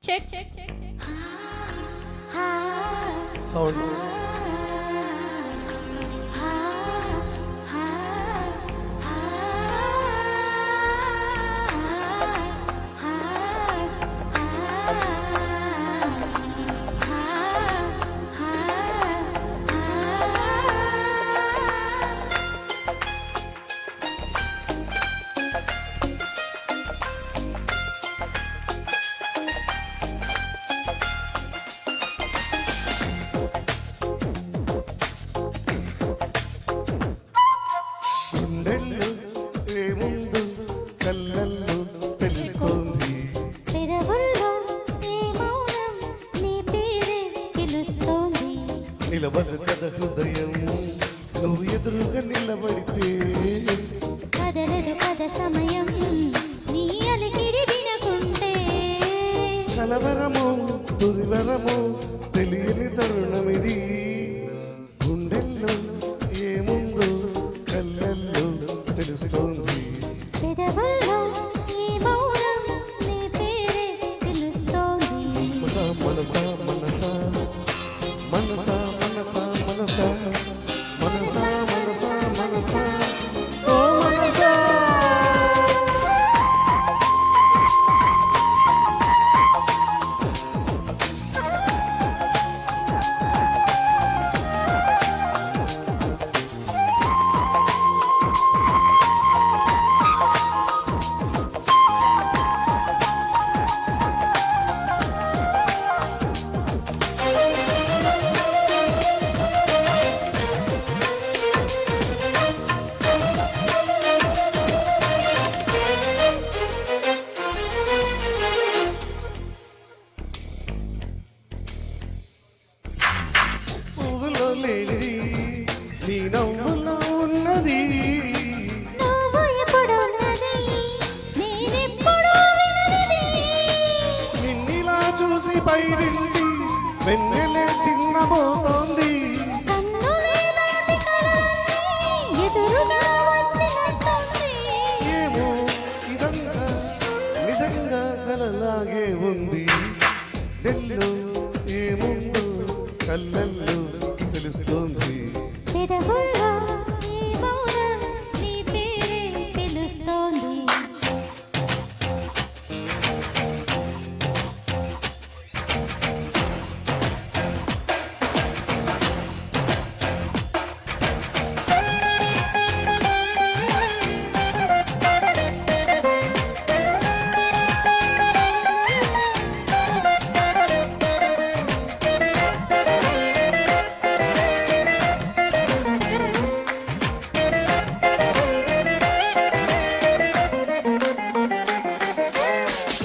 check sound నిలబడు కదా హృదయం నువ్వు ఎదురుగా నిలబడితే కదలదు కద సమయం నీ అలికిడి వినకుంటే కలవరము దుర్వరము తెలియని తరుణమిది గుండెల్లో ఏముందో కళ్ళల్లో తెలుస్తోంది పెదవుల్లో ఈ మౌనం నీ పేరే పిలుస్తోంది మనసా మనసా మనసా మనసా మనసా మనసా మనసా మనసా ఓ మనసా నీ నవ్వులో ఉన్నది నువ్వు ఎప్పుడు ఉన్నది నేనెప్పుడు వినది నిన్నిలా చూసి పైరించి వెన్నెలే చిన్నబోతోంది కన్నులే దాటి కలలన్నీ ఎదురుగా వచ్చినట్టుంది ఏమో ఇదంతా నిజంగా కలలాగే ఉంది నెల్లో ఏముందో కళ్ళల్లో తెలుస్తోంది పెదవుల్లో ఈ మౌనం నీ పేరే పిలుస్తోంది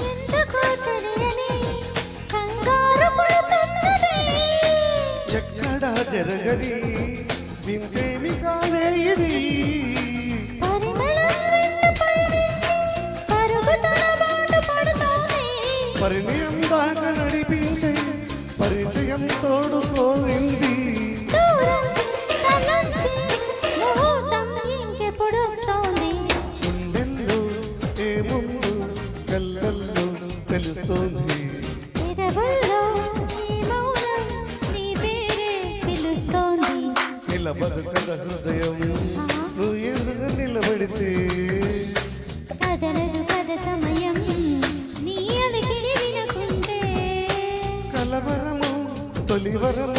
ఎందుకో తెలియని కంగారు పడుతున్నది ఎక్కడా జరగని వింతేమి కాదే ఇది పరిమళం వెంటపై పరుగుతున్న బాట పడుతోంది పరిణయం దాకా నడిపించే పరిచయం తోడుకోయింది దూరం తలంచి ముహూర్తం ఇంకెప్పుడు వస్తోంది గుండెల్లో ఏముందో కళ్ళల్లో తెలుస్తోంది పెదవుల్లో ఈ మౌనం నీ పేరే పిలుస్తోంది నిలబడు కదా హృదయం నువ్వు ఎదురుగా నిలబడితే కదలదు కద సమయం నీ అలికిడి వినకుంటే కలవరము తొలివరము